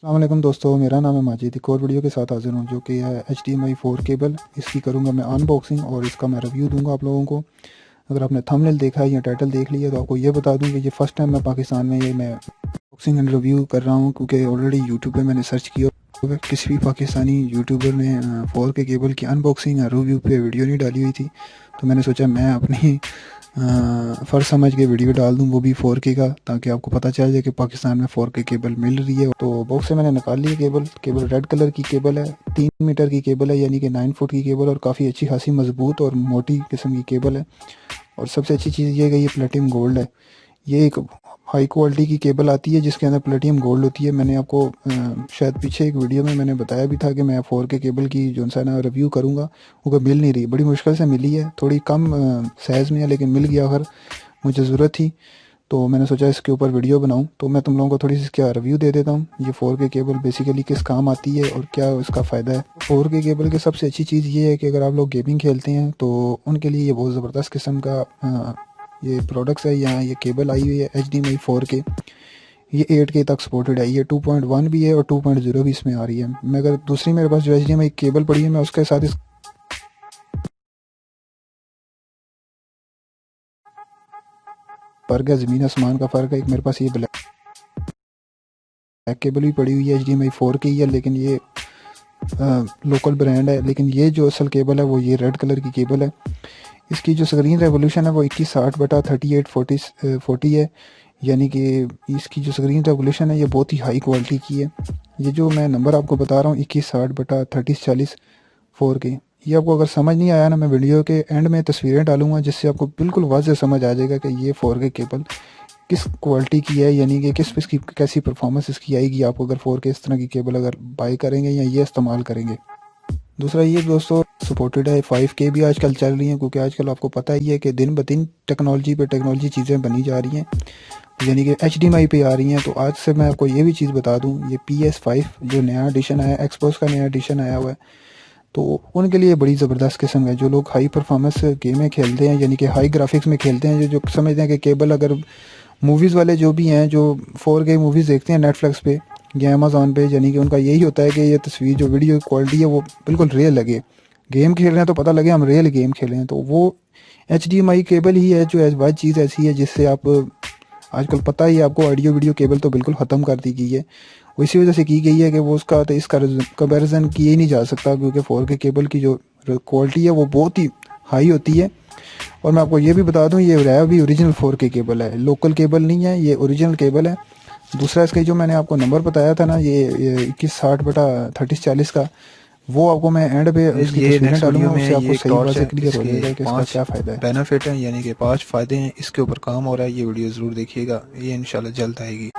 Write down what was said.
अस्सलाम वालेकुम दोस्तों, मेरा नाम है माजिद। एक और वीडियो के साथ हाजिर हूँ जो कि है HDMI 4 केबल। इसकी करूँगा मैं अनबॉक्सिंग और इसका मैं रिव्यू दूंगा आप लोगों को। अगर आपने थंबनेल देखा है या टाइटल देख लिया तो आपको ये बता दूं कि ये फ़र्स्ट टाइम मैं पाकिस्तान में ये मैं अनबॉक्सिंग एंड रिव्यू कर रहा हूँ, क्योंकि ऑलरेडी यूट्यूब पे मैंने सर्च किया, किसी भी पाकिस्तानी यूट्यूबर ने 4K केबल की अनबॉक्सिंग या रिव्यू पे वीडियो नहीं डाली हुई थी। तो मैंने सोचा मैं अपनी फ़र्ज समझ के वीडियो डाल दूं, वो भी 4K का, ताकि आपको पता चल जाए कि पाकिस्तान में 4K केबल मिल रही है। तो बॉक्स से मैंने निकाल ली केबल। केबल रेड कलर की केबल है, 3 मीटर की केबल है, यानी कि 9 फुट की केबल, और काफ़ी अच्छी खासी मजबूत और मोटी किस्म की केबल है। और सबसे अच्छी चीज़ ये है कि ये प्लेटिनम गोल्ड है। ये एक हाई क्वालिटी की केबल आती है जिसके अंदर प्लेटिनम गोल्ड होती है। मैंने आपको शायद पीछे एक वीडियो में मैंने बताया भी था कि मैं 4K केबल की जो सा ना रिव्यू करूँगा, वो मिल नहीं रही, बड़ी मुश्किल से मिली है, थोड़ी कम साइज़ में है, लेकिन मिल गया। अगर मुझे ज़रूरत थी तो मैंने सोचा इसके ऊपर वीडियो बनाऊं। तो मैं तुम लोगों को थोड़ी सी इसका रिव्यू दे देता हूं। ये 4K केबल बेसिकली किस काम आती है और क्या इसका फ़ायदा है। 4K केबल की सबसे अच्छी चीज़ ये है कि अगर आप लोग गेमिंग खेलते हैं तो उनके लिए ये बहुत ज़बरदस्त किस्म का ये प्रोडक्ट्स है। यहाँ ये केबल आई हुई है HDMI 4K। ये 8K तक सपोर्टेड है। ये 2.1 भी है और 2.0 भी इसमें आ रही है। मैं अगर दूसरी मेरे पास जो HDMI केबल पड़ी है, मैं उसके साथ इस फ़र्क है, ज़मीन आसमान का फ़र्क है। एक मेरे पास ये ब्लैक केबल भी पड़ी हुई है, HDMI 4K ही है, लेकिन ये लोकल ब्रांड है। लेकिन ये जो असल केबल है वो ये रेड कलर की केबल है। इसकी जो स्क्रीन रेवोल्यूशन है वो 2160/3840 है, यानी कि इसकी जो स्क्रीन रेवोल्यूशन है ये बहुत ही हाई क्वालिटी की है। ये जो मैं नंबर आपको बता रहा हूँ 2160/3040 4K, ये आपको अगर समझ नहीं आया ना, मैं वीडियो के एंड में तस्वीरें डालूंगा जिससे आपको बिल्कुल वाज़ेह समझ आ जाएगा कि ये 4K केबल किस क्वालिटी की है, यानी कि किस इसकी कैसी परफॉर्मेंस इसकी आएगी आप अगर 4K इस तरह की केबल अगर बाई करेंगे या ये इस्तेमाल करेंगे। दूसरा ये दोस्तों सपोर्टेड है 5K भी आजकल चल रही हैं, क्योंकि आजकल आपको पता ही है कि दिन ब दिन टेक्नोलॉजी पे टेक्नोलॉजी चीज़ें बनी जा रही हैं, यानी कि HDMI पे आ रही हैं। तो आज से मैं आपको ये भी चीज़ बता दूं, ये PS5 जो नया एडिशन आया, एक्सपोस का नया एडिशन आया हुआ है, तो उनके लिए बड़ी ज़बरदस्त किस्म है। जो लोग हाई परफॉर्मेंस गेमें खेलते हैं, यानी कि हाई ग्राफिक्स में खेलते हैं, जो समझते हैं कि केबल अगर मूवीज़ वाले जो भी हैं जो 4K मूवीज़ देखते हैं नेटफ्लिक्स पे या अमेज़ॉन पे, यानी कि उनका यही होता है कि ये तस्वीर जो वीडियो क्वालिटी है वो बिल्कुल रियल लगे। गेम खेल रहे हैं तो पता लगे हम रियल गेम खेल रहे हैं। तो वो HDMI केबल ही है जो वह चीज़ ऐसी है जिससे आप आजकल पता ही है आपको, ऑडियो वीडियो केबल तो बिल्कुल ख़त्म कर दी गई है। वो इसी वजह से की गई है कि वो उसका तो इसका कंपैरिजन किया ही नहीं जा सकता, क्योंकि 4K केबल की जो क्वालिटी है वो बहुत ही हाई होती है। और मैं आपको ये भी बता दूं, ये रहा भी ओरिजिनल 4K केबल है, लोकल केबल नहीं है, ये ओरिजिनल केबल है। दूसरा इसका जो मैंने आपको नंबर बताया था ना, ये 2160/3040 का, वो आपको मैं एंड पे उसकी ये तस्वीरें नेक्स्ट वीडियो डालूंगा, में उससे ये आपको एक सही टॉर्च बात है, क्लियर हो इसके जाएगा कि इसका 5 क्या फ़ायदा है। बेनिफिट हैं, यानी कि 5 फ़ायदे हैं। इसके ऊपर काम हो रहा है, ये वीडियो ज़रूर देखिएगा, ये इंशाल्लाह जल्द आएगी।